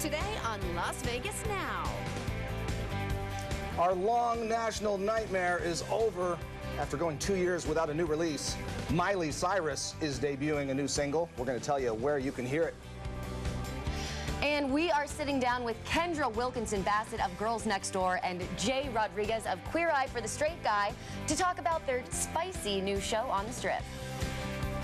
Today on Las Vegas Now. Our long national nightmare is over. After going 2 years without a new release, Miley Cyrus is debuting a new single. We're going to tell you where you can hear it. And we are sitting down with Kendra Wilkinson Bassett of Girls Next Door and Jay Rodriguez of Queer Eye for the Straight Guy to talk about their spicy new show on the Strip.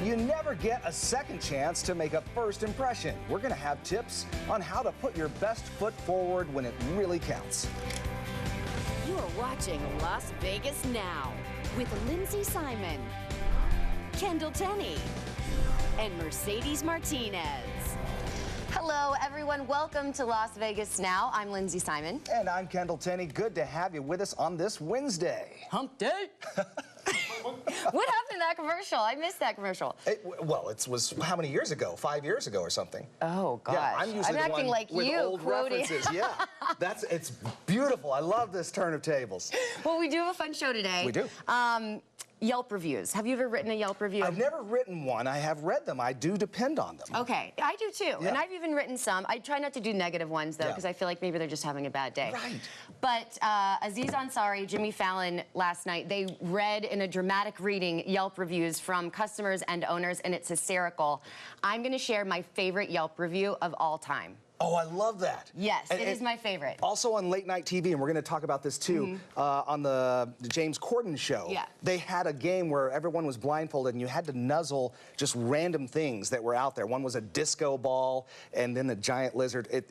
You never get a second chance to make a first impression. We're going to have tips on how to put your best foot forward when it really counts. You are watching Las Vegas Now with Lindsay Simon, Kendall Tenney, and Mercedes Martinez. Hello, everyone. Welcome to Las Vegas Now. I'm Lindsay Simon. And I'm Kendall Tenney. Good to have you with us on this Wednesday. Hump day. What happened to that commercial? I missed that commercial. It was how many years ago? 5 years ago or something. Oh, gosh. Yeah, I'm usually the acting one like with you, old quoting. references. Yeah, it's beautiful. I love this turn of tables. Well, we do have a fun show today. We do. Yelp reviews. Have you ever written a Yelp review? I've never written one. I have read them. I do depend on them. Okay, I do too. Yeah. And I've even written some. I try not to do negative ones though, because I feel like maybe they're just having a bad day. Right. But Aziz Ansari, Jimmy Fallon last night, they read in a dramatic reading Yelp reviews from customers and owners, and it's hysterical. I'm going to share my favorite Yelp review of all time. Oh, I love that. Yes, it is my favorite. Also on late night TV, and we're going to talk about this too, on the James Corden show. Yeah. They had a game where everyone was blindfolded and you had to nuzzle just random things that were out there. One was a disco ball and then the giant lizard.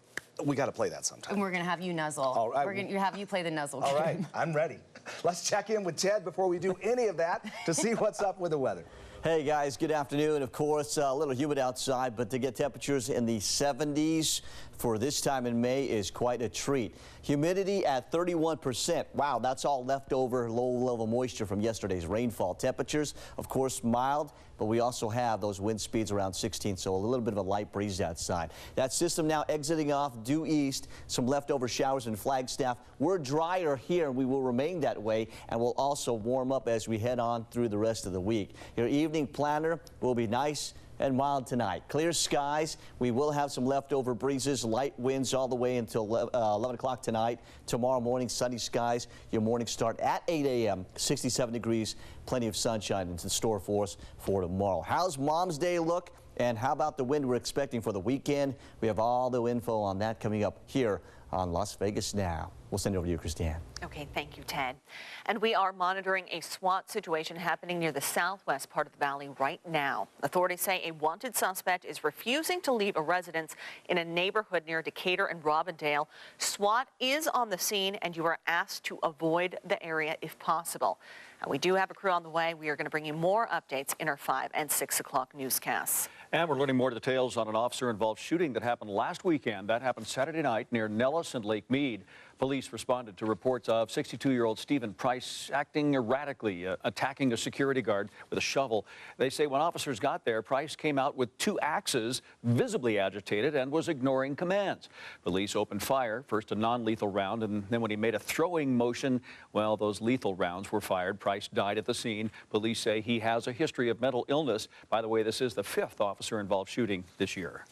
We got to play that sometime. And we're going to have you nuzzle. All right. We're going to have you play the nuzzle game. All right, I'm ready. Let's check in with Ted before we do any of that to see what's up with the weather. Hey guys, good afternoon. Of course, a little humid outside, but to get temperatures in the 70s for this time in May is quite a treat. Humidity at 31%. Wow, that's all leftover low-level moisture from yesterday's rainfall. Temperatures, of course, mild, but we also have those wind speeds around 16, so a little bit of a light breeze outside. That system now exiting off due east, some leftover showers in Flagstaff. We're drier here, and we will remain that way, and we'll also warm up as we head on through the rest of the week. Your evening planner will be nice and mild tonight. Clear skies. We will have some leftover breezes, light winds all the way until 11 o'clock tonight. Tomorrow morning, sunny skies. Your morning start at 8 a.m., 67 degrees, plenty of sunshine in store for us for tomorrow. How's Mom's Day look? And how about the wind we're expecting for the weekend? We have all the info on that coming up here on Las Vegas Now. We'll send it over to you, Christiane. Okay, thank you, Ted. And we are monitoring a SWAT situation happening near the southwest part of the valley right now. Authorities say a wanted suspect is refusing to leave a residence in a neighborhood near Decatur and Robindale. SWAT is on the scene, and you are asked to avoid the area if possible. And we do have a crew on the way. We are going to bring you more updates in our 5 and 6 o'clock newscasts. And we're learning more details on an officer-involved shooting that happened last weekend. That happened Saturday night near Nellis and Lake Mead. Police responded to reports of 62-year-old Stephen Price acting erratically, attacking a security guard with a shovel. They say when officers got there, Price came out with 2 axes, visibly agitated, and was ignoring commands. Police opened fire, first a non-lethal round, and then when he made a throwing motion, well, those lethal rounds were fired. Price died at the scene. Police say he has a history of mental illness. By the way, this is the 5th officer-involved shooting this year.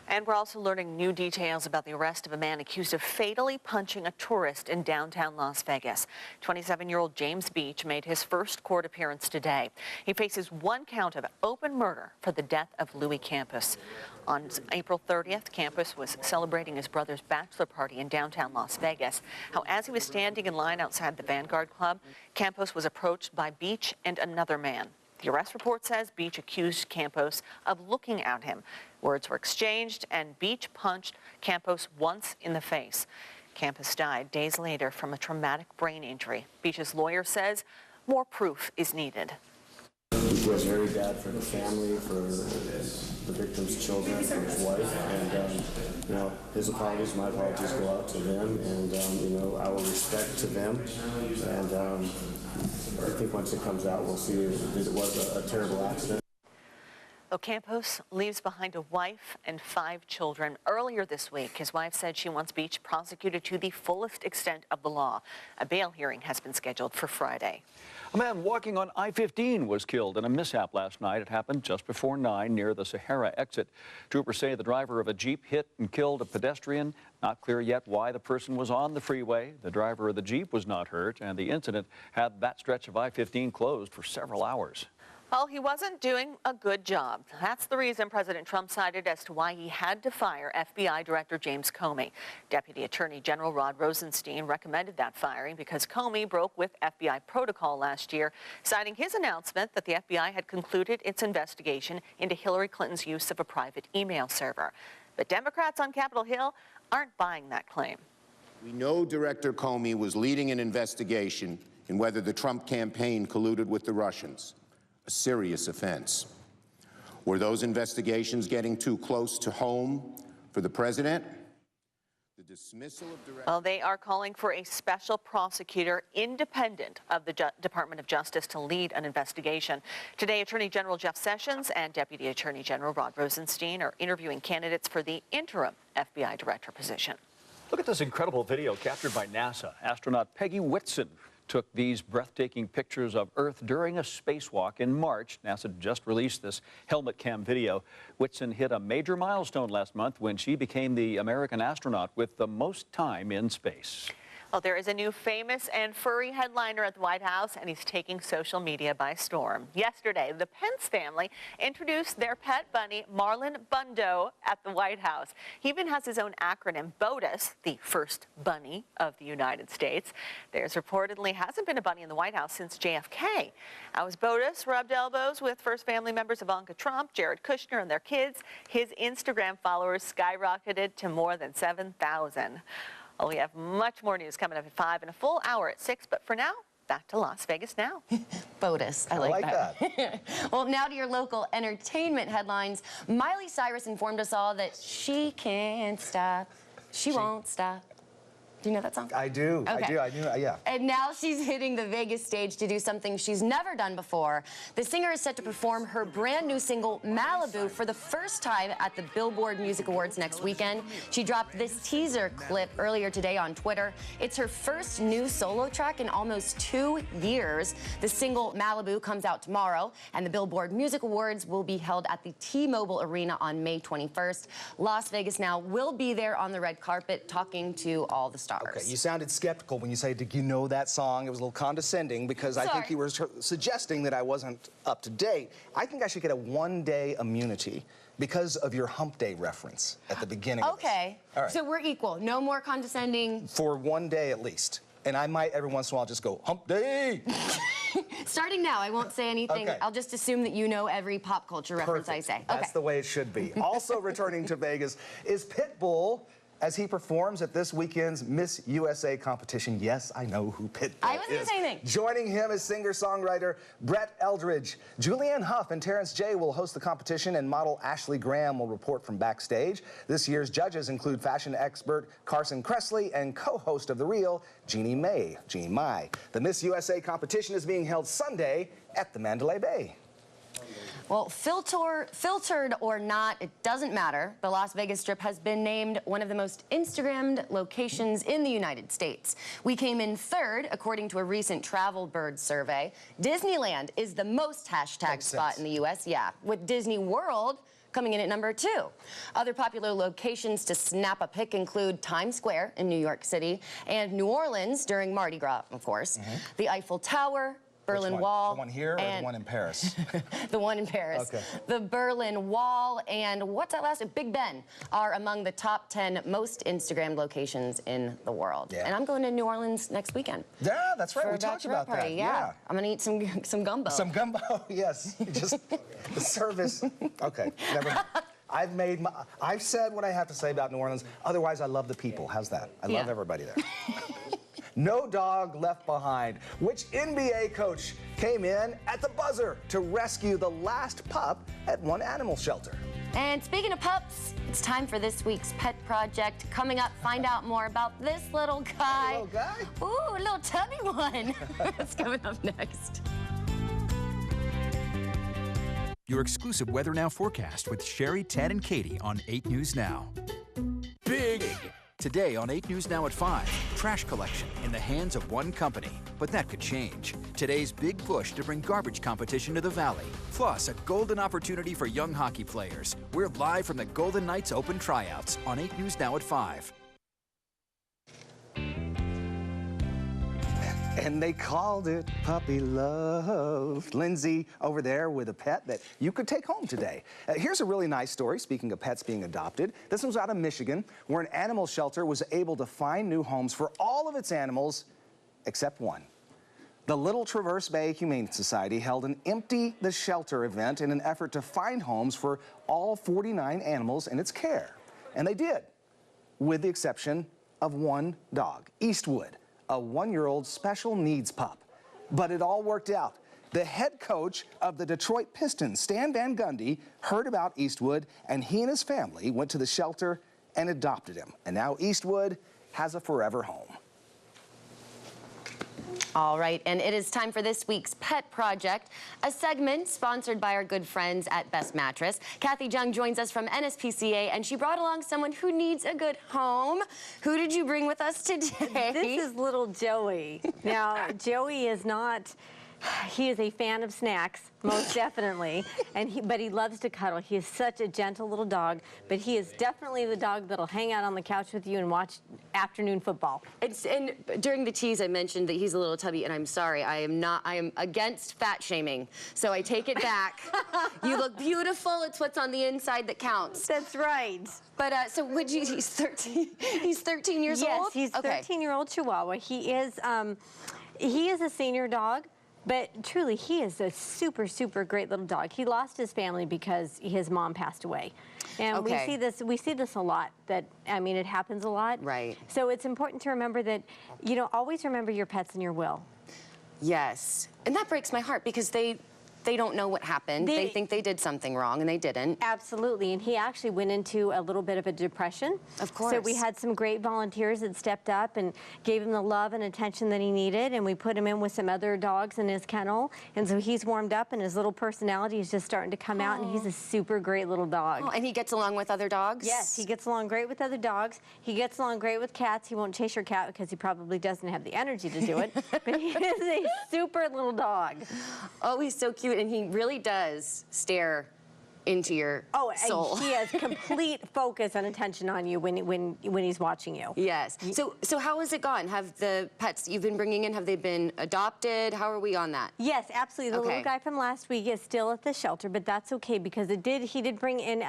And we're also learning new details about the arrest of a man accused of fatally punching a tourist in downtown Las Vegas. 27-year-old James Beach made his first court appearance today. He faces 1 count of open murder for the death of Louis Campos. On April 30th, Campos was celebrating his brother's bachelor party in downtown Las Vegas. How as he was standing in line outside the Vanguard Club, Campos was approached by Beach and another man. The arrest report says Beach accused Campos of looking at him. Words were exchanged, and Beach punched Campos once in the face. Campos died days later from a traumatic brain injury. Beach's lawyer says more proof is needed. He feels very bad for the family, for the victim's children, for his wife, and you know, his apologies, my apologies go out to them, and you know, our respect to them, and I think once it comes out, we'll see that it was a terrible accident. Campos leaves behind a wife and 5 children. Earlier this week, his wife said she wants Beach prosecuted to the fullest extent of the law. A bail hearing has been scheduled for Friday. A man walking on I-15 was killed in a mishap last night. It happened just before 9 near the Sahara exit. Troopers say the driver of a Jeep hit and killed a pedestrian. Not clear yet why the person was on the freeway. The driver of the Jeep was not hurt, and the incident had that stretch of I-15 closed for several hours. Well, he wasn't doing a good job. That's the reason President Trump cited as to why he had to fire FBI Director James Comey. Deputy Attorney General Rod Rosenstein recommended that firing because Comey broke with FBI protocol last year, citing his announcement that the FBI had concluded its investigation into Hillary Clinton's use of a private email server. But Democrats on Capitol Hill aren't buying that claim. We know Director Comey was leading an investigation in whether the Trump campaign colluded with the Russians. A serious offense. Were those investigations getting too close to home for the president? The dismissal of Director... Well, they are calling for a special prosecutor independent of the Department of Justice to lead an investigation. Today, Attorney General Jeff Sessions and Deputy Attorney General Rod Rosenstein are interviewing candidates for the interim FBI director position. Look at this incredible video captured by NASA. Astronaut Peggy Whitson took these breathtaking pictures of Earth during a spacewalk in March. NASA just released this helmet cam video. Whitson hit a major milestone last month when she became the American astronaut with the most time in space. Well, there is a new famous and furry headliner at the White House, and he's taking social media by storm. Yesterday, the Pence family introduced their pet bunny, Marlon Bundo, at the White House. He even has his own acronym, BOTUS, the first bunny of the United States. There's reportedly hasn't been a bunny in the White House since JFK. As BOTUS rubbed elbows with first family members Ivanka Trump, Jared Kushner, and their kids, his Instagram followers skyrocketed to more than 7,000. Well, we have much more news coming up at 5 and a full hour at 6. But for now, back to Las Vegas Now. BOTUS. I like that. Well, now to your local entertainment headlines. Miley Cyrus informed us all that she can't stop. She won't stop. Do you know that song? I do. Okay. I do. Yeah. And now she's hitting the Vegas stage to do something she's never done before. The singer is set to perform her brand new single, Malibu, for the first time at the Billboard Music Awards next weekend. She dropped this teaser clip earlier today on Twitter. It's her first new solo track in almost 2 years. The single, Malibu, comes out tomorrow, and the Billboard Music Awards will be held at the T-Mobile Arena on May 21st. Las Vegas Now will be there on the red carpet talking to all the stars. Okay, you sounded skeptical when you said, did you know that song? It was a little condescending because I think you were suggesting that I wasn't up to date. I think I should get a one-day immunity because of your hump day reference at the beginning of this. Okay, All right. so we're equal. No more condescending. For one day at least. And I might every once in a while just go, hump day! Starting now, I won't say anything. Okay. I'll just assume that you know every pop culture reference I say. That's the way it should be. Also returning to Vegas is Pitbull, as he performs at this weekend's Miss USA competition. Yes, I know who Pitbull is. I wasn't going to say anything. Joining him is singer-songwriter Brett Eldridge. Julianne Hough and Terrence J will host the competition, and model Ashley Graham will report from backstage. This year's judges include fashion expert Carson Kressley and co-host of The Real, Jeannie Mai. The Miss USA competition is being held Sunday at the Mandalay Bay. Well, filtered or not, it doesn't matter. The Las Vegas Strip has been named one of the most Instagrammed locations in the United States. We came in third, according to a recent Travel Bird survey. Disneyland is the most hashtagged spot in the U.S., with Disney World coming in at number 2. Other popular locations to snap a pic include Times Square in New York City and New Orleans during Mardi Gras, of course, the Eiffel Tower, Berlin Wall. The one here or the one in Paris? The one in Paris. Okay. The Berlin Wall and what's that last? Big Ben are among the top 10 most Instagrammed locations in the world. Yeah. And I'm going to New Orleans next weekend. Yeah, that's right. We talked about that. Yeah. I'm going to eat some gumbo. Some gumbo, yes. Just the service. Okay, never mind. I've said what I have to say about New Orleans. Otherwise, I love the people. How's that? I love everybody there. No dog left behind. Which NBA coach came in at the buzzer to rescue the last pup at one animal shelter? And speaking of pups, it's time for this week's pet project. Coming up, find out more about this little guy. Little guy? Ooh, a little tubby one. That's coming up next. Your exclusive Weather Now forecast with Sherry, Ted, and Katie on 8 News Now. Big! Today on 8 News Now at 5. trash collection in the hands of one company. But that could change. Today's big push to bring garbage competition to the Valley. Plus, a golden opportunity for young hockey players. We're live from the Golden Knights Open Tryouts on 8 News Now at 5. And they called it puppy love. Lindsay over there with a pet that you could take home today. Here's a really nice story, speaking of pets being adopted. This one's out of Michigan, where an animal shelter was able to find new homes for all of its animals except one. The Little Traverse Bay Humane Society held an Empty the Shelter event in an effort to find homes for all 49 animals in its care. And they did, with the exception of one dog, Eastwood, a 1-year-old special needs pup. But it all worked out. The head coach of the Detroit Pistons, Stan Van Gundy, heard about Eastwood, and he and his family went to the shelter and adopted him. And now Eastwood has a forever home. All right, and it is time for this week's Pet Project, a segment sponsored by our good friends at Best Mattress. Kathy Jung joins us from NSPCA, and she brought along someone who needs a good home. Who did you bring with us today? This is little Joey. Now, Joey is not... He is a fan of snacks, most definitely, but he loves to cuddle. He is such a gentle little dog, but he is definitely the dog that'll hang out on the couch with you and watch afternoon football. And during the tease, I mentioned that he's a little tubby, and I'm sorry, I am against fat shaming, so I take it back. You look beautiful. It's what's on the inside that counts. That's right. But so would you? He's 13. He's 13 years old. Yes, he's 13-year-old Chihuahua. He is a senior dog. But truly, he is a super, super great little dog. He lost his family because his mom passed away. And we see this a lot. It happens a lot. Right. So it's important to remember that, always remember your pets in your will. Yes. And that breaks my heart because they don't know what happened. They think they did something wrong, and they didn't. Absolutely, and he actually went into a little bit of a depression. Of course. So we had some great volunteers that stepped up and gave him the love and attention that he needed, and we put him in with some other dogs in his kennel, and so he's warmed up, and his little personality is just starting to come out, and he's a super great little dog. Oh, and he gets along with other dogs? Yes, he gets along great with other dogs. He gets along great with cats. He won't chase your cat because he probably doesn't have the energy to do it, but he is a super little dog. Oh, he's so cute, and he really does stare into your soul. Oh, he has complete focus and attention on you when he's watching you. Yes. So how has it gone? Have the pets that you've been bringing in, have they been adopted? How are we on that? Yes, absolutely. The little guy from last week is still at the shelter, but that's okay because he did bring in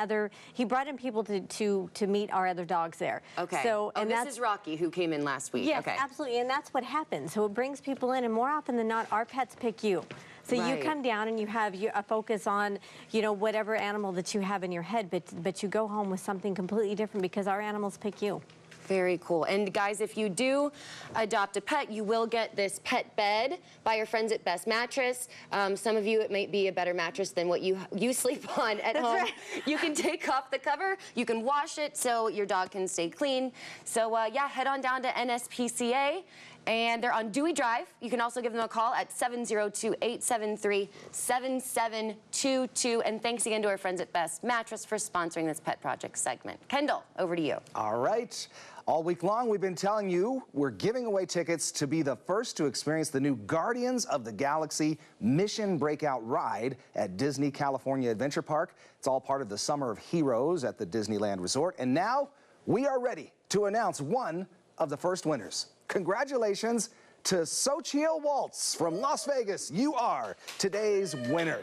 he brought in people to meet our other dogs there. Okay. So, and this is Rocky who came in last week. Yes, okay. Absolutely, and that's what happens. So it brings people in, and more often than not, our pets pick you. So you come down and you have a focus on, whatever animal that you have in your head, but you go home with something completely different because our animals pick you. Very cool. And guys, if you do adopt a pet, you will get this pet bed by your friends at Best Mattress. Some of you, it might be a better mattress than what you sleep on at home. Right. You can take off the cover, you can wash it so your dog can stay clean. So yeah, head on down to NSPCA. And they're on Dewey Drive. You can also give them a call at 702-873-7722. And thanks again to our friends at Best Mattress for sponsoring this Pet Project segment. Kendall, over to you. All right. All week long, we've been telling you we're giving away tickets to be the first to experience the new Guardians of the Galaxy Mission Breakout ride at Disney California Adventure Park. It's all part of the Summer of Heroes at the Disneyland Resort. And now we are ready to announce one of the first winners. Congratulations to Xochitl Waltz from Las Vegas. You are today's winner.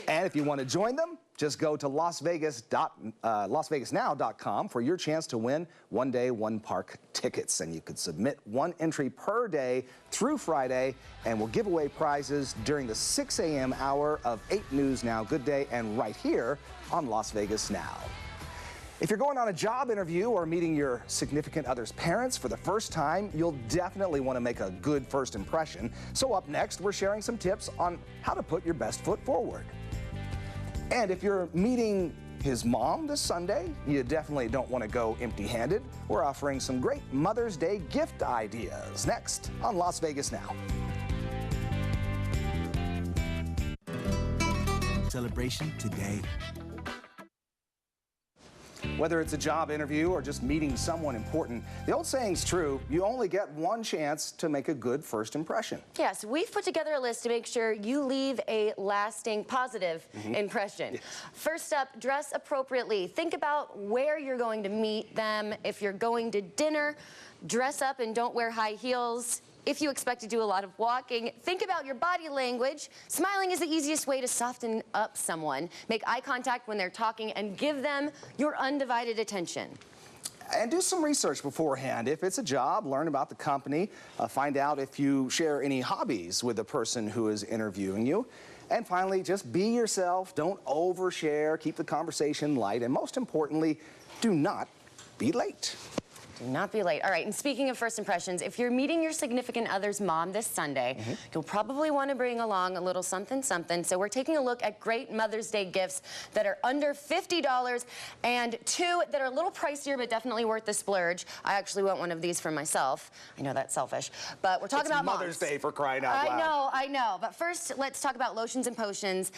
And if you want to join them, just go to LasVegasNow.com for your chance to win one-day, one-park tickets. And you could submit one entry per day through Friday, and we'll give away prizes during the 6 a.m. hour of 8 News Now Good Day and right here on Las Vegas Now. If you're going on a job interview or meeting your significant other's parents for the first time, you'll definitely want to make a good first impression. So up next, we're sharing some tips on how to put your best foot forward. And if you're meeting his mom this Sunday, you definitely don't want to go empty-handed. We're offering some great Mother's Day gift ideas next on Las Vegas Now. Celebration today. Whether it's a job interview or just meeting someone important, the old saying's true, you only get one chance to make a good first impression. Yes, we've put together a list to make sure you leave a lasting positive impression. Yes. First up, dress appropriately. Think about where you're going to meet them. If you're going to dinner, dress up and don't wear high heels. If you expect to do a lot of walking, think about your body language. Smiling is the easiest way to soften up someone. Make eye contact when they're talking and give them your undivided attention. And do some research beforehand. If it's a job, learn about the company. Find out if you share any hobbies with the person who is interviewing you. And finally, just be yourself. Don't overshare. Keep the conversation light. And most importantly, do not be late. Do not be late. All right, and speaking of first impressions, if you're meeting your significant other's mom this Sunday, you'll probably want to bring along a little something, something. So we're taking a look at great Mother's Day gifts that are under $50 and two that are a little pricier but definitely worth the splurge. I actually want one of these for myself. I know that's selfish, but we're talking about Mother's moms. Day, for crying out loud. I know. But first, let's talk about lotions and potions.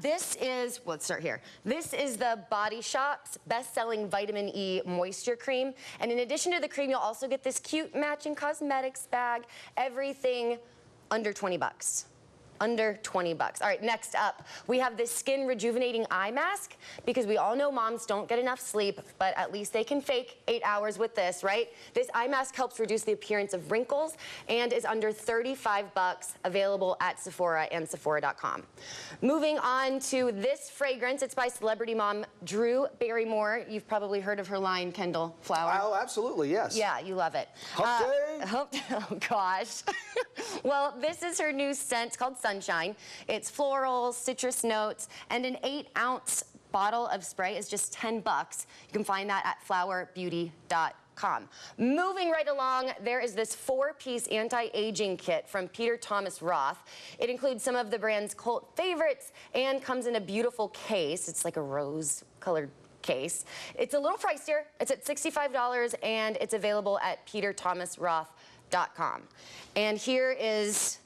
This is, well, let's start here. This is the Body Shop's best-selling vitamin E moisture cream. And in addition to the cream, you'll also get this cute matching cosmetics bag. Everything under 20 bucks. Under 20 bucks. All right, next up, we have this skin rejuvenating eye mask because we all know moms don't get enough sleep, but at least they can fake 8 hours with this, right? This eye mask helps reduce the appearance of wrinkles and is under 35 bucks, available at Sephora and Sephora.com. Moving on to this fragrance, it's by celebrity mom Drew Barrymore. You've probably heard of her line, Kendall Flower. Oh, absolutely, yes. Yeah, you love it. Hump day. Oh, gosh. Well, this is her new scent called Sunshine. It's florals, citrus notes, and an 8-ounce bottle of spray is just 10 bucks. You can find that at flowerbeauty.com. Moving right along, there is this 4-piece anti-aging kit from Peter Thomas Roth. It includes some of the brand's cult favorites and comes in a beautiful case. It's like a rose-colored case. It's a little pricier. It's at $65 and it's available at peterthomasroth.com. And here is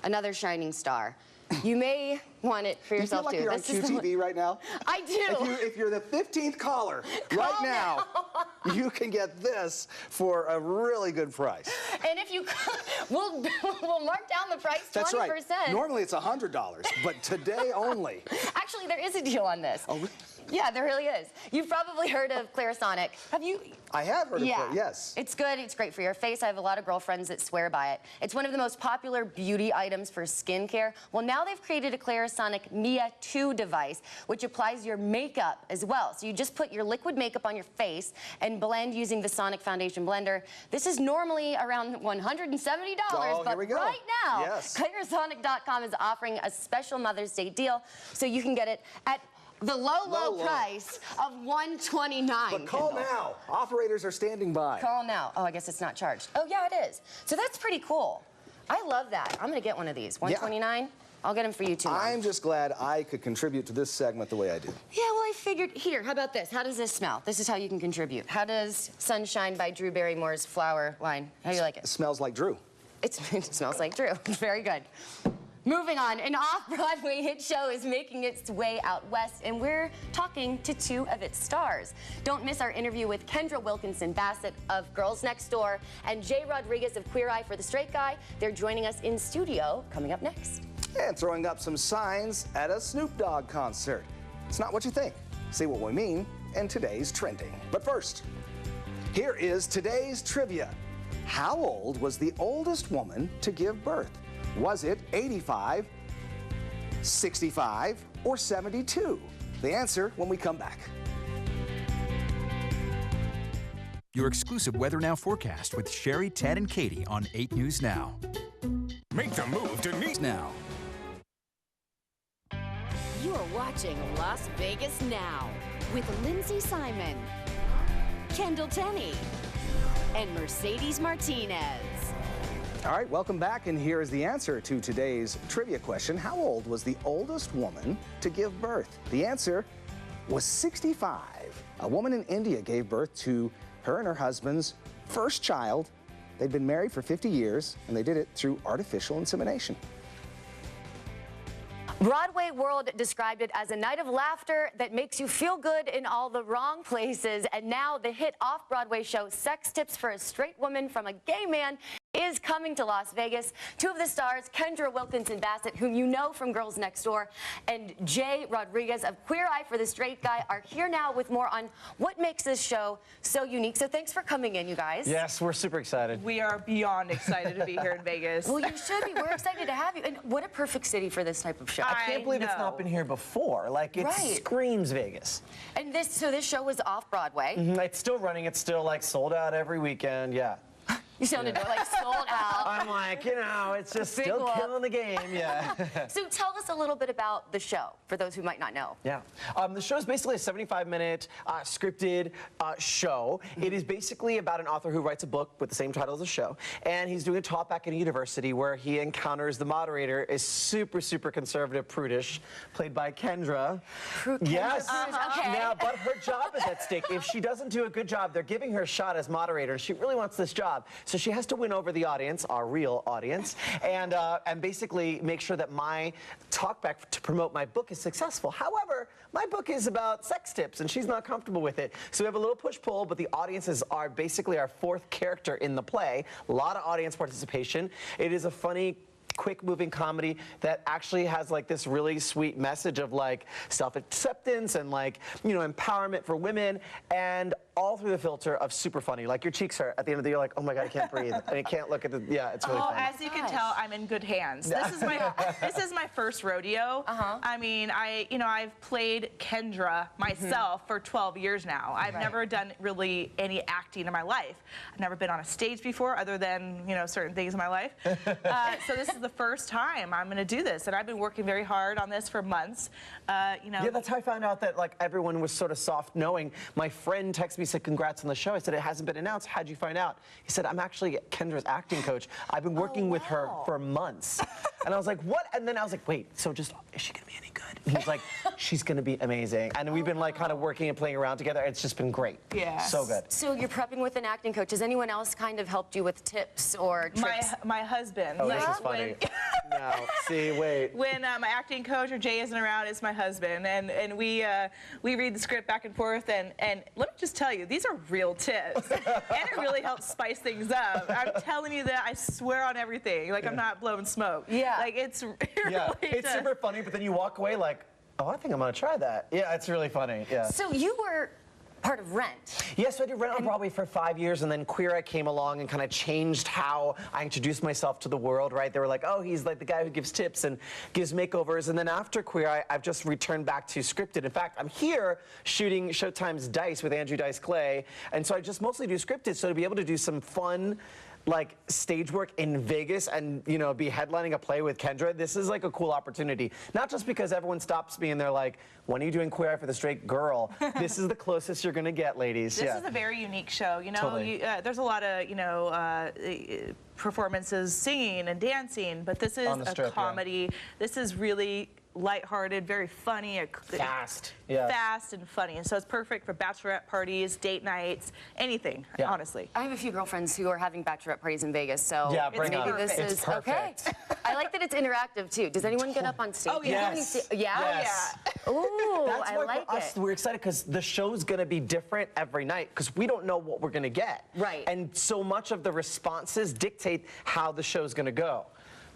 another shining star. You may want it for yourself too. You feel like you're on QTV right now? I do. If you're the 15th caller right now, you can get this for a really good price. And if you, we'll mark down the price 20%. That's right. Normally it's $100, but today only. Actually, there is a deal on this. Oh, really? Yeah, there really is. You've probably heard of Clarisonic. Have you? I have heard of it, yes. It's good. It's great for your face. I have a lot of girlfriends that swear by it. It's one of the most popular beauty items for skincare. Well, now they've created a Clarisonic Mia 2 device, which applies your makeup as well. So you just put your liquid makeup on your face and blend using the Sonic Foundation Blender. This is normally around $170, but here we go. right now, yes. Clarisonic.com is offering a special Mother's Day deal, so you can get it at the low price of $129. But call now. Operators are standing by. Call now. Oh, I guess it's not charged. Oh, yeah, it is. So that's pretty cool. I love that. I'm going to get one of these. $129? Yeah. I'll get them for you, too. I'm just glad I could contribute to this segment the way I did. Yeah, well, I figured, here, how about this? How does this smell? This is how you can contribute. How does Sunshine by Drew Barrymore's flower line? How do you like it? It smells like Drew. It smells like Drew. Very good. Moving on, an off-Broadway hit show is making its way out west, and we're talking to two of its stars. Don't miss our interview with Kendra Wilkinson Bassett of Girls Next Door and Jay Rodriguez of Queer Eye for the Straight Guy. They're joining us in studio coming up next. And throwing up some signs at a Snoop Dogg concert. It's not what you think. See what we mean in today's trending. But first, here is today's trivia. How old was the oldest woman to give birth? Was it 85, 65, or 72? The answer when we come back. Your exclusive Weather Now forecast with Sherry, Ted, and Katie on 8 News Now. Make the move to News Now. You are watching Las Vegas Now with Lindsay Simon, Kendall Tenney, and Mercedes Martinez. All right, welcome back, and here is the answer to today's trivia question. How old was the oldest woman to give birth? The answer was 65. A woman in India gave birth to her and her husband's first child. They'd been married for 50 years, and they did it through artificial insemination. Broadway World described it as a night of laughter that makes you feel good in all the wrong places. And now the hit off-Broadway show Sex Tips for a Straight Woman from a Gay Man is coming to Las Vegas. Two of the stars, Kendra Wilkinson Bassett, whom you know from Girls Next Door, and Jay Rodriguez of Queer Eye for the Straight Guy are here now with more on what makes this show so unique. So thanks for coming in, you guys. Yes, we're super excited. We are beyond excited to be here in Vegas. Well, you should be. We're excited to have you. And what a perfect city for this type of show. I can't believe it's not been here before. Like, it screams Vegas. And this show was off Broadway. It's still running. It's still like sold out every weekend. Yeah. You sounded like sold out. I'm like, you know, it's just still killing the game, yeah. So tell us a little bit about the show, for those who might not know. Yeah. The show is basically a 75-minute scripted show. It is basically about an author who writes a book with the same title as the show, and he's doing a talk back at a university where he encounters the moderator is super, super conservative, prudish, played by Kendra. Yes. Okay. Now, but her job is at stake. If she doesn't do a good job, they're giving her a shot as moderator, and she really wants this job. So she has to win over the audience, our real audience, and basically make sure that my talkback to promote my book is successful. However, my book is about sex tips, and she's not comfortable with it. So we have a little push-pull, but the audiences are basically our fourth character in the play. A lot of audience participation. It is a funny, quick-moving comedy that actually has like this really sweet message of like self-acceptance and like, you know, empowerment for women, and all through the filter of super funny. Like your cheeks hurt at the end of the day, you're like, oh my God, I can't breathe. And you can't look at the, yeah, it's really fun. As you can tell, I'm in good hands. This is my first rodeo. I mean, I've played Kendra myself for 12 years now. I've never done really any acting in my life. I've never been on a stage before other than, you know, certain things in my life. So this is the first time I'm going to do this, and I've been working very hard on this for months. You know. Yeah, that's how I found out that like everyone was sort of soft knowing. My friend texted me, said congrats on the show. I said it hasn't been announced. How'd you find out? He said I'm actually Kendra's acting coach. I've been working with her for months. And I was like, what? And then I was like, wait, so just is she gonna be any good? And he's like, she's gonna be amazing. And we've been like kind of working and playing around together. It's just been great. Yeah. So good. So you're prepping with an acting coach. Has anyone else kind of helped you with tips or tricks? My husband. Oh, this is funny. No, see, wait. When my acting coach or Jay isn't around, it's my husband, and we read the script back and forth, and let me just tell you, these are real tips, and it really helps spice things up. I'm telling you that, I swear on everything. Like I'm not blowing smoke. Yeah. Like it's really it's super funny, but then you walk away like, oh, I think I'm gonna try that. Yeah, it's really funny. Yeah. So you were part of Rent. Yes, I did Rent on Broadway for 5 years, and then Queer Eye came along and kind of changed how I introduced myself to the world, right? They were like, oh, he's like the guy who gives tips and gives makeovers, and then after Queer Eye, I've just returned back to scripted. In fact, I'm here shooting Showtime's Dice with Andrew Dice Clay, and so I just mostly do scripted, so to be able to do some fun, like stage work in Vegas and, you know, be headlining a play with Kendra, this is like a cool opportunity. Not just because everyone stops me and they're like, when are you doing Queer Eye for the Straight Girl? This is the closest you're gonna get, ladies. This is a very unique show. You know, there's a lot of, you know, performances, singing and dancing, but this is a comedy. This is really lighthearted, very funny, fast and funny, and so it's perfect for bachelorette parties, date nights, anything. Honestly, I have a few girlfriends who are having bachelorette parties in Vegas, so maybe this is perfect. Okay. I like that it's interactive too. Does anyone get up on stage? Oh yes. Ooh, That's I why like for us, we're excited because the show's gonna be different every night because we don't know what we're gonna get. Right. And so much of the responses dictate how the show's gonna go.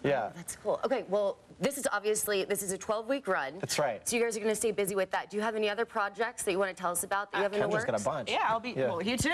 Yeah. Oh, that's cool. Okay, well, this is a 12-week run. That's right. So you guys are going to stay busy with that. Do you have any other projects that you want to tell us about that you have in the works? Kendra's got a bunch. Yeah, I'll be, well, you too.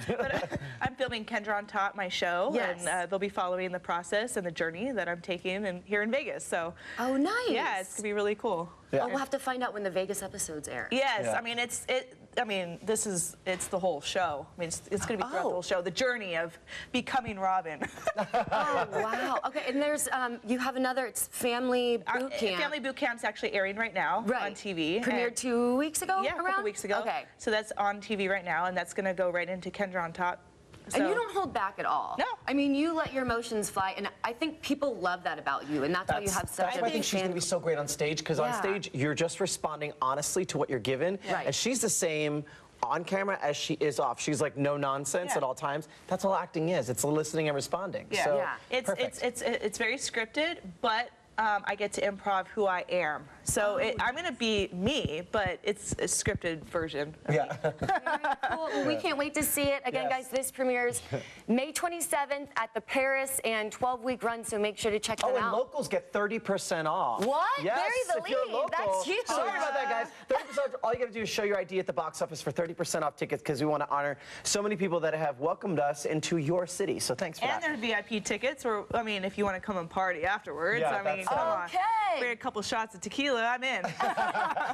But I'm filming Kendra on Top, my show, and they'll be following the process and the journey that I'm taking here in Vegas. So. Oh, nice. Yeah, it's going to be really cool. Yeah. Oh, we'll have to find out when the Vegas episodes air. Yes, I mean, it's the whole show. I mean, it's going to be throughout the whole show, the journey of becoming Robin. Oh, wow. Okay, and there's, you have another, it's Family Boot Camp. Family Boot Camp's actually airing right now on TV. Premiered 2 weeks ago? Yeah, a couple weeks ago. Okay. So that's on TV right now, and that's going to go right into Kendra on Top. So. And you don't hold back at all. No. I mean, you let your emotions fly, and I think people love that about you, and that's why you have such a That's why I think she's going to be so great on stage, because on stage, you're just responding honestly to what you're given. Right. And she's the same on camera as she is off. She's like no nonsense at all times. That's all acting is. It's listening and responding. Yeah. So, It's very scripted, but I get to improv who I am. So I'm going to be me, but it's a scripted version of me. Cool. Well, we can't wait to see it. Again, guys, this premieres May 27th at the Paris and 12-week run, so make sure to check that out. Oh, and locals get 30% off. What? Yes, Bury the if you're lead. local. That's huge. Sorry about that, guys. 30% off. All you got to do is show your ID at the box office for 30% off tickets because we want to honor so many people that have welcomed us into your city. So thanks for that. And there are VIP tickets, or, I mean, if you want to come and party afterwards. Yeah, I mean, come on. Okay. Bring a couple shots of tequila, I'm in.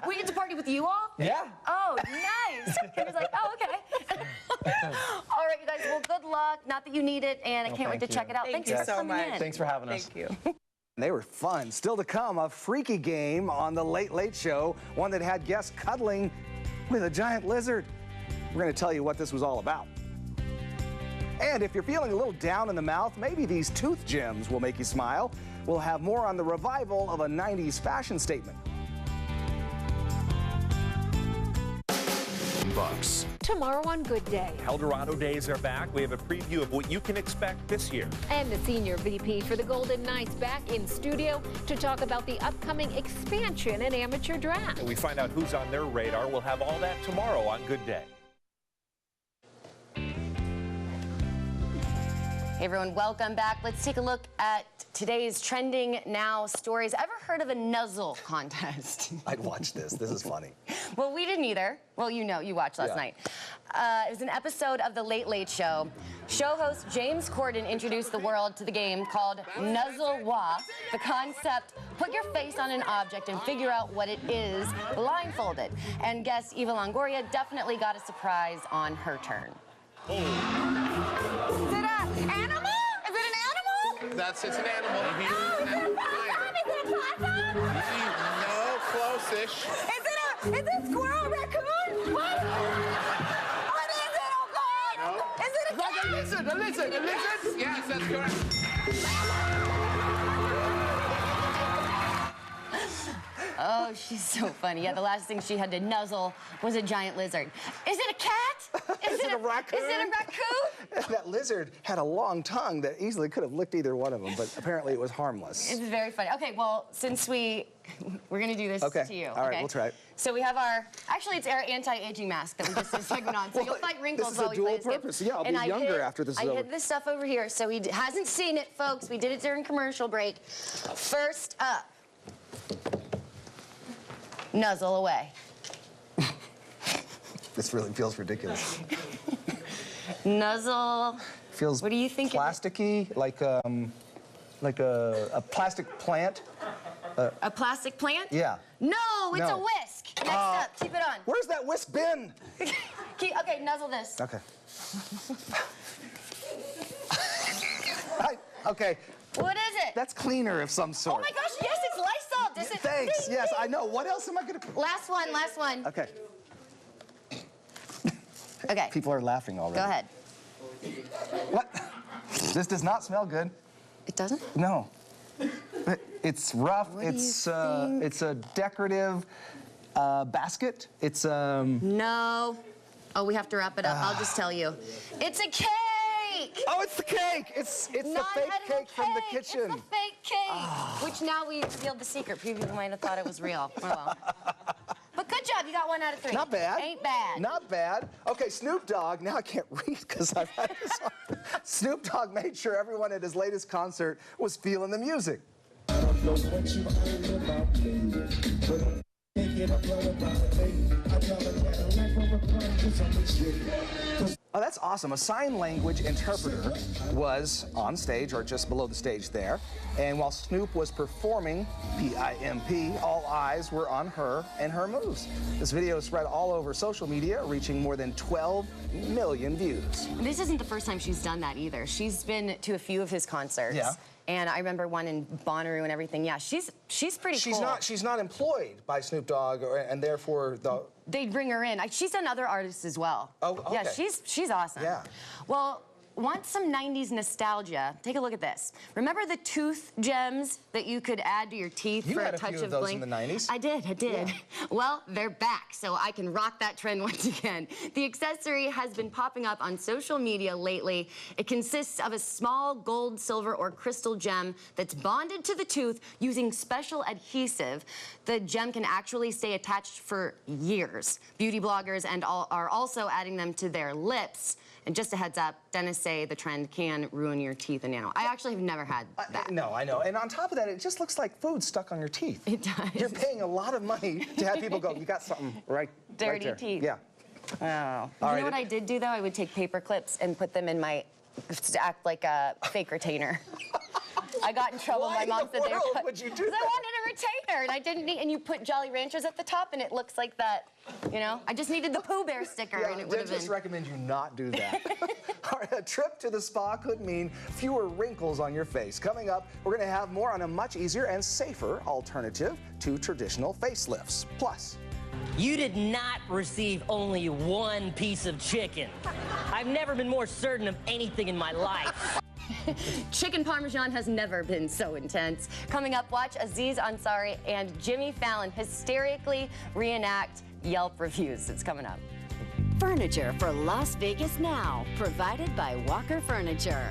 We get to party with you all? Yeah. Oh, nice. Kendra's like, oh, okay. All right, you guys, well, good luck. Not that you need it, and I can't wait to check it out. Thank Thanks you for so coming much. in. Thanks for having us. Thank you. They were fun. Still to come, a freaky game on the Late Late Show, one that had guests cuddling with a giant lizard. We're going to tell you what this was all about. And if you're feeling a little down in the mouth, maybe these tooth gems will make you smile. We'll have more on the revival of a 90s fashion statement. Bucks. Tomorrow on Good Day. Eldorado Days are back. We have a preview of what you can expect this year. And the senior VP for the Golden Knights back in studio to talk about the upcoming expansion in amateur draft. And we find out who's on their radar. We'll have all that tomorrow on Good Day. Hey everyone, welcome back. Let's take a look at today's trending now stories. Ever heard of a nuzzle contest? I'd watch this. This is funny. Well, we didn't either. Well, you know, you watched last night. It was an episode of The Late Late Show. Show host James Corden introduced the world to the game called Nuzzle-Wah. The concept, put your face on an object and figure out what it is blindfolded. And guest Eva Longoria definitely got a surprise on her turn. Is it an animal? Is it an animal? It's an animal. Oh, is it a possum? Is it a possum? No, close-ish. Is it a squirrel, raccoon? What? What is it, oh God? No. Is it a cat? A lizard. Yes, that's correct. Oh, she's so funny. Yeah, the last thing she had to nuzzle was a giant lizard. Is it a cat? Is it a raccoon? Is it a raccoon? That lizard had a long tongue that easily could have licked either one of them, but apparently it was harmless. It's very funny. Okay, well, since we're gonna do this to you. All right, we'll try it. So we have actually it's our anti-aging mask that we just did a segment on. So Well, you'll fight wrinkles this is while a we play dual this game. purpose. Yeah, I'll be And younger after this is I over. hid this stuff over here, so he hasn't seen it, folks. We did it during commercial break. First up, nuzzle away. This really feels ridiculous. Nuzzle. Feels what do you think? Plasticky, like a plastic plant. A plastic plant? Yeah. No, it's No. a whisk. Next up, keep it on. Where's that whisk bin? Okay, nuzzle this. Okay. Okay. What is it? That's cleaner of some sort. Oh my gosh, yes, it's Lysol. Thanks. Yes, I know. What else am I gonna? Last one. Okay. Okay. People are laughing already. Go ahead. What? This does not smell good. It doesn't? No. But it's rough. What do you It's a decorative basket. It's No. Oh, we have to wrap it up. I'll just tell you. It's a cake! Oh, it's the cake! It's the fake cake from the kitchen. It's the fake cake! Which now we revealed the secret. People might have thought it was real. Oh, well. But good job, you got 1 out of 3. Not bad. Ain't bad. Not bad. Okay, Snoop Dogg, now I can't read because I've had this on. Snoop Dogg made sure everyone at his latest concert was feeling the music. I don't know what you heard about me, but can't get a blood about me. I got a Cadillac from a plane to some shit. Oh, that's awesome. A sign language interpreter was on stage, or just below the stage there. And while Snoop was performing P-I-M-P, all eyes were on her and her moves. This video spread all over social media, reaching more than 12 million views. This isn't the first time she's done that either. She's been to a few of his concerts. Yeah. And I remember one in Bonnaroo and everything. Yeah, she's pretty cool. She's not employed by Snoop Dogg, and therefore They'd bring her in. She's done other artists as well. Oh, okay. Yeah, she's awesome. Yeah. Well, want some 90s nostalgia, take a look at this. Remember the tooth gems that you could add to your teeth You for had a touch few of of those bling? in the 90s. I did. Yeah. Well, they're back, so I can rock that trend once again. The accessory has been popping up on social media lately. It consists of a small gold, silver, or crystal gem that's bonded to the tooth using special adhesive. The gem can actually stay attached for years. Beauty bloggers are also adding them to their lips. And just a heads up, dentists say the trend can ruin your teeth enamel. I actually have never had that. No, I know. And on top of that, it just looks like food stuck on your teeth. It does. You're paying a lot of money to have people go, you got something right Dirty there. teeth. Yeah. Oh. You know what I did do, though? I would take paper clips and put them in my, to act like a fake retainer. I got in trouble. Why My mom in the said they were world would you do because I that? wanted a retainer, and I didn't need. And you put Jolly Ranchers at the top, and it looks like that. You know, I just needed the Pooh Bear sticker, Yeah, and it would have dentists been. recommend you not do that. All right, a trip to the spa could mean fewer wrinkles on your face. Coming up, we're going to have more on a much easier and safer alternative to traditional facelifts. Plus, you did not receive only one piece of chicken. I've never been more certain of anything in my life. Chicken Parmesan has never been so intense. Coming up, watch Aziz Ansari and Jimmy Fallon hysterically reenact Yelp reviews. It's coming up. Furniture for Las Vegas Now, provided by Walker Furniture.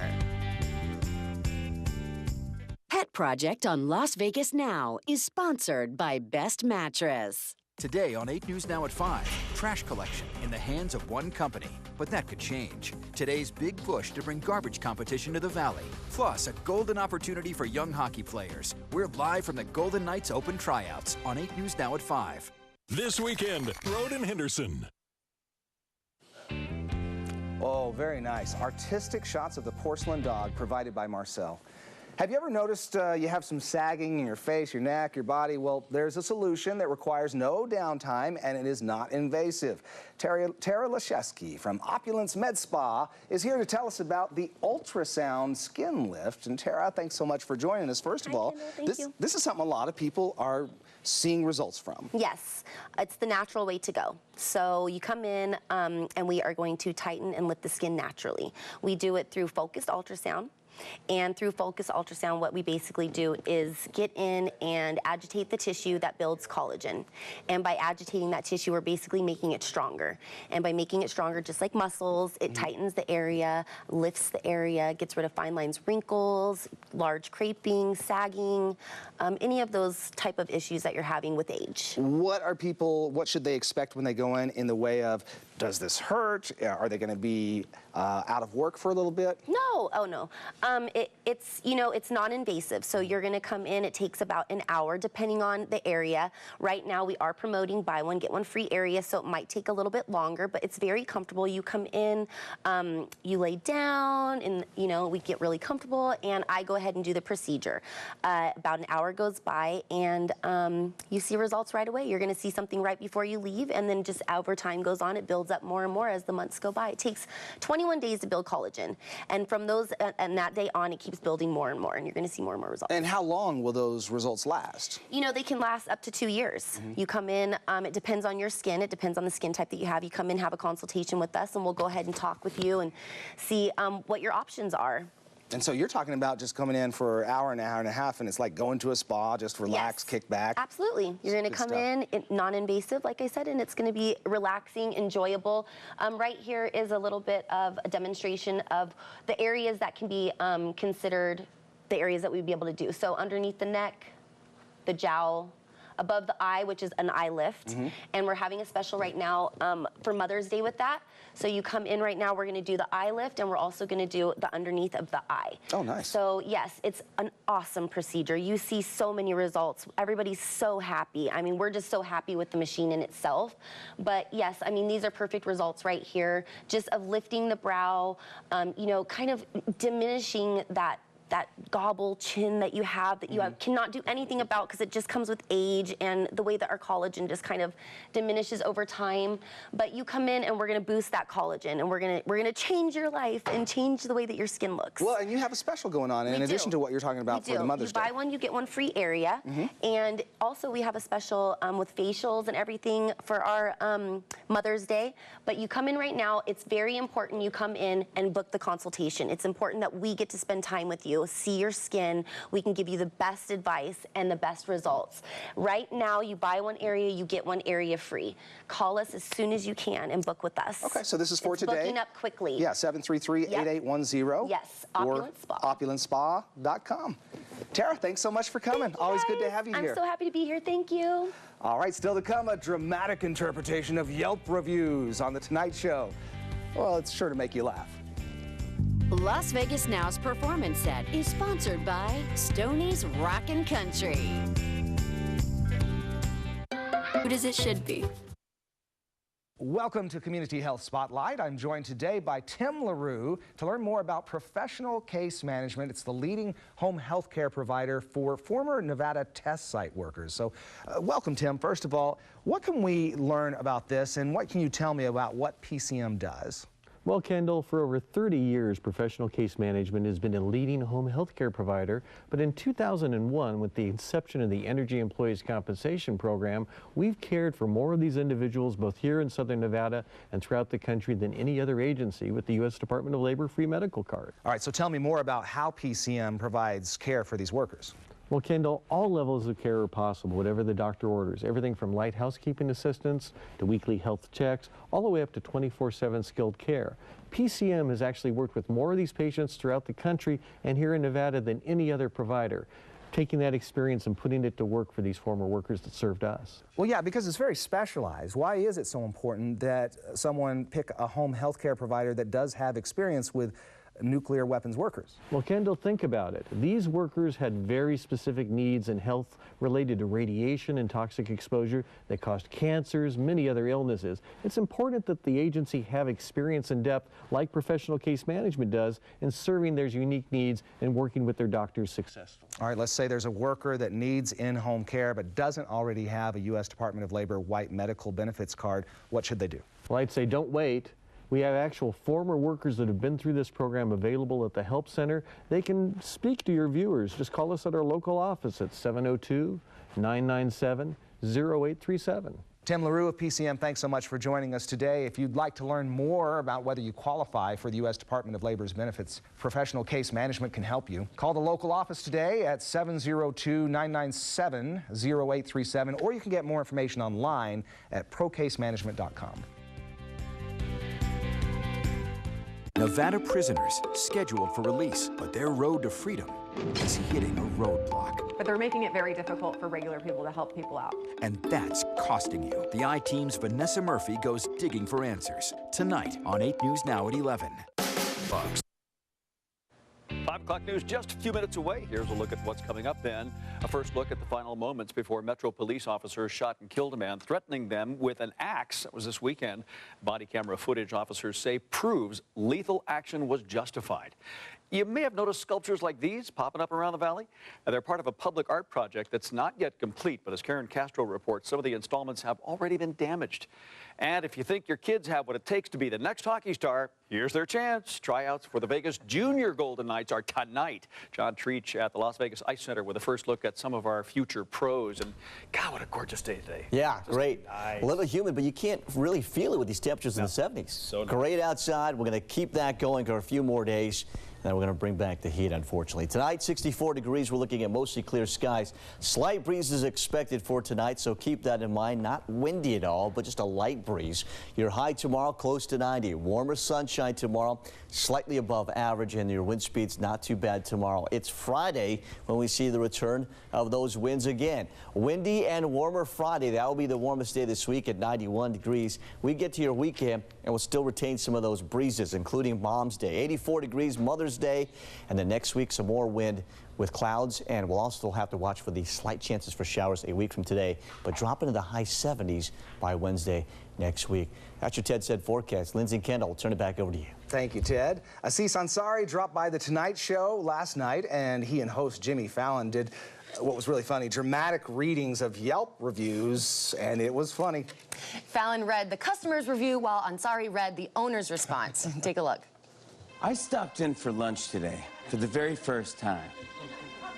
Pet Project on Las Vegas Now is sponsored by Best Mattress. Today on 8 News Now at 5, trash collection in the hands of one company. But that could change. Today's big push to bring garbage competition to the Valley. Plus, a golden opportunity for young hockey players. We're live from the Golden Knights Open Tryouts on 8 News Now at 5. This weekend, Road and Henderson. oh, very nice. Artistic shots of the porcelain dog provided by Marcel. Have you ever noticed you have some sagging in your face, your neck, your body? Well, there's a solution that requires no downtime and it is not invasive. Tara Leszewski from Opulence Med Spa is here to tell us about the ultrasound skin lift. And Tara, thanks so much for joining us. First of all, this is something a lot of people are seeing results from. Yes, it's the natural way to go. So you come in and we are going to tighten and lift the skin naturally. We do it through focused ultrasound. And through focused ultrasound, what we basically do is get in and agitate the tissue that builds collagen. And by agitating that tissue, we're basically making it stronger. And by making it stronger, just like muscles, it tightens the area, lifts the area, gets rid of fine lines, wrinkles, large creping, sagging, any of those type of issues that you're having with age. What should they expect when they go in the way of, does this hurt? Are they going to be out of work for a little bit? No, oh no. It's, you know, it's non-invasive. So you're going to come in, it takes about an hour depending on the area. Right now we are promoting buy one, get one free area, so it might take a little bit longer, but it's very comfortable. You come in, you lay down, and, you know, we get really comfortable, and I go ahead and do the procedure. About an hour goes by, and you see results right away. You're going to see something right before you leave, and then just over time goes on, it builds up more and more as the months go by. It takes 21 days to build collagen, and from those, and that day on, it keeps building more and more, and you're going to see more and more results. And how long will those results last? You know, they can last up to 2 years. You come in, it depends on your skin, it depends on the skin type that you have. You come in, have a consultation with us, and we'll go ahead and talk with you and see what your options are. And so you're talking about just coming in for an hour and a half, and it's like going to a spa, just relax, kick back. Absolutely. You're going to come in, non-invasive, like I said, and it's going to be relaxing, enjoyable. Right here is a little bit of a demonstration of the areas that can be considered the areas that we'd be able to do. So underneath the neck, the jowl, above the eye, which is an eye lift. And we're having a special right now for Mother's Day with that. So you come in right now, we're going to do the eye lift, and we're also going to do the underneath of the eye. Oh, nice. So yes, it's an awesome procedure. You see so many results. Everybody's so happy. I mean, we're just so happy with the machine in itself. But yes, I mean, these are perfect results right here, just of lifting the brow, you know, kind of diminishing that that gobble chin that you have that you cannot do anything about because it just comes with age and the way that our collagen just kind of diminishes over time. But you come in and we're going to boost that collagen, and we're going to change your life and change the way that your skin looks. Well, and you have a special going on in addition to what you're talking about for the Mother's Day. You buy one, you get one free area. And also we have a special with facials and everything for our Mother's Day. But you come in right now, it's very important you come in and book the consultation. It's important that we get to spend time with you, see your skin. We can give you the best advice and the best results. Right now, you buy one area, you get one area free. Call us as soon as you can and book with us. Okay, so this is for today. Booking up quickly. Yeah, 733-8810. Yes, Opulent Spa. OpulentSpa.com. Tara, thanks so much for coming. Always good to have you here. I'm so happy to be here. Thank you. All right, still to come, a dramatic interpretation of Yelp reviews on The Tonight Show. Well, it's sure to make you laugh. Las Vegas Now's performance set is sponsored by Stoney's Rockin' Country. Good as it should be. Welcome to Community Health Spotlight. I'm joined today by Tim LaRue to learn more about professional case management. It's the leading home health care provider for former Nevada test site workers. So welcome, Tim. First of all, what can we learn about this, and what can you tell me about what PCM does? Well, Kendall, for over 30 years, professional case management has been a leading home health care provider. But in 2001, with the inception of the Energy Employees Compensation Program, we've cared for more of these individuals both here in Southern Nevada and throughout the country than any other agency with the U.S. Department of Labor free medical card. All right, so tell me more about how PCM provides care for these workers. Well, Kendall, all levels of care are possible, whatever the doctor orders. Everything from light housekeeping assistance to weekly health checks, all the way up to 24/7 skilled care. PCM has actually worked with more of these patients throughout the country and here in Nevada than any other provider, taking that experience and putting it to work for these former workers that served us. Well, yeah, because it's very specialized. Why is it so important that someone pick a home health care provider that does have experience with nuclear weapons workers? Well, Kendall, think about it. These workers had very specific needs and health related to radiation and toxic exposure that caused cancers, many other illnesses. It's important that the agency have experience and depth like professional case management does in serving their unique needs and working with their doctors successfully. All right, let's say there's a worker that needs in-home care but doesn't already have a U.S. Department of Labor white medical benefits card. What should they do? Well, I'd say don't wait. We have actual former workers that have been through this program available at the Help Center. They can speak to your viewers. Just call us at our local office at 702-997-0837. Tim LaRue of PCM, thanks so much for joining us today. If you'd like to learn more about whether you qualify for the U.S. Department of Labor's benefits, professional case management can help you. Call the local office today at 702-997-0837, or you can get more information online at procasemanagement.com. Nevada prisoners scheduled for release, but their road to freedom is hitting a roadblock. But they're making it very difficult for regular people to help people out. And that's costing you. The I-Team's Vanessa Murphy goes digging for answers. Tonight on 8 News Now at 11. Fox. 5 o'clock news just a few minutes away. Here's a look at what's coming up then. A first look at the final moments before Metro police officers shot and killed a man, threatening them with an axe. That was this weekend. Body camera footage, officers say, proves lethal action was justified. You may have noticed sculptures like these popping up around the valley. They're part of a public art project that's not yet complete, but as Karen Castro reports, some of the installments have already been damaged. And if you think your kids have what it takes to be the next hockey star, here's their chance. Tryouts for the Vegas Junior Golden Knights are tonight. John Treach at the Las Vegas Ice Center with a first look at some of our future pros. And God, what a gorgeous day today. Yeah, Just great. nice. A little humid, but you can't really feel it with these temperatures in the 70s. So nice. Great outside. We're going to keep that going for a few more days. Then we're going to bring back the heat, unfortunately. Tonight, 64 degrees. We're looking at mostly clear skies. Slight breezes expected for tonight, so keep that in mind. Not windy at all, but just a light breeze. Your high tomorrow, close to 90. Warmer sunshine tomorrow, slightly above average, and your wind speed's not too bad tomorrow. It's Friday when we see the return of those winds again. Windy and warmer Friday. That will be the warmest day this week at 91 degrees. We get to your weekend, and we'll still retain some of those breezes, including Mom's Day. 84 degrees, Mother's Thursday, and then next week some more wind with clouds, and we'll also have to watch for the slight chances for showers a week from today, but drop into the high 70s by Wednesday next week. That's your Ted Said forecast. Lindsay and Kendall, I'll turn it back over to you. Thank you, Ted. Aziz Ansari dropped by The Tonight Show last night, and he and host Jimmy Fallon did what was really funny, dramatic readings of Yelp reviews, and it was funny. Fallon read the customer's review while Ansari read the owner's response. Take a look. I stopped in for lunch today for the very first time.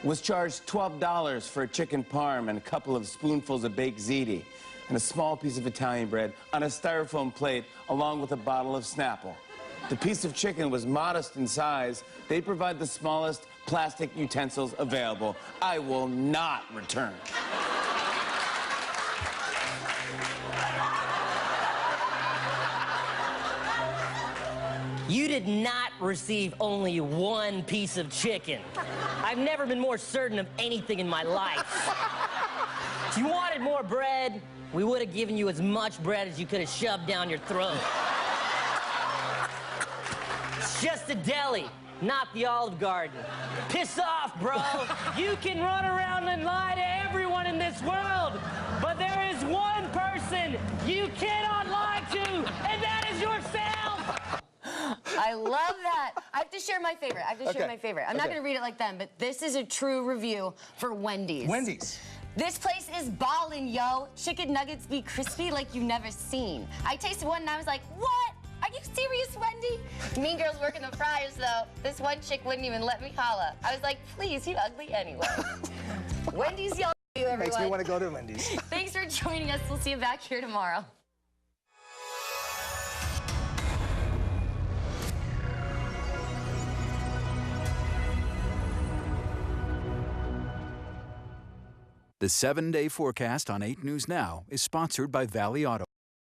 Was charged $12 for a chicken parm and a couple of spoonfuls of baked ziti and a small piece of Italian bread on a styrofoam plate along with a bottle of Snapple. The piece of chicken was modest in size. They provide the smallest plastic utensils available. I will not return. You did not receive only one piece of chicken. I've never been more certain of anything in my life. If you wanted more bread, we would have given you as much bread as you could have shoved down your throat. It's just a deli, not the Olive Garden. Piss off, bro. You can run around and lie to everyone in this world, but there is one person you cannot lie to, and that is yourself. I love that. I have to share my favorite. I'm not going to read it like them, but this is a true review for Wendy's. Wendy's. This place is ballin', yo. Chicken nuggets be crispy like you've never seen. I tasted one and I was like, what? Are you serious, Wendy? Mean Girls working the fryers, though. This one chick wouldn't even let me holla. I was like, please, you ugly anyway. Wendy's, y'all, you, everyone. Makes me want to go to Wendy's. Thanks for joining us. We'll see you back here tomorrow. The 7-day forecast on 8 News Now is sponsored by Valley Auto.